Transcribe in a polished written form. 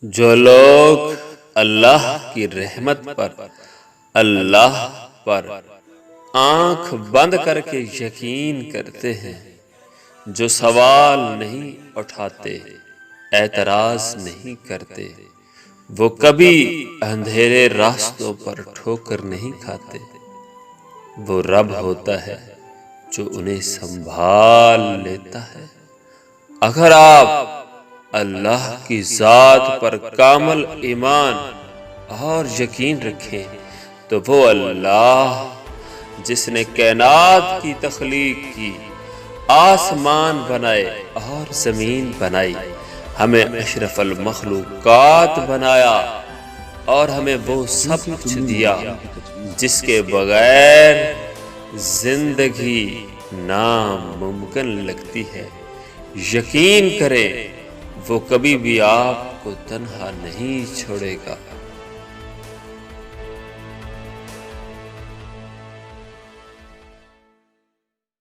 جو لوگ اللہ کی رحمت پر، اللہ پر آنکھ بند کر کے یقین کرتے ہیں، جو سوال نہیں اٹھاتے، اعتراض نہیں کرتے، وہ کبھی اندھیرے راستوں پر ٹھوکر نہیں کھاتے۔ وہ رب ہوتا ہے جو انہیں سنبھال لیتا ہے۔ اگر آپ اللہ کی ذات پر کامل ایمان اور یقین رکھیں تو وہ اللہ جس نے کائنات کی تخلیق کی، آسمان بنائے اور زمین بنائی، ہمیں اشرف المخلوقات بنایا اور ہمیں وہ سب کچھ دیا جس کے بغیر زندگی ناممکن لگتی ہے۔ یقین کریں وہ کبھی بھی آپ کو تنہا نہیں چھوڑے گا۔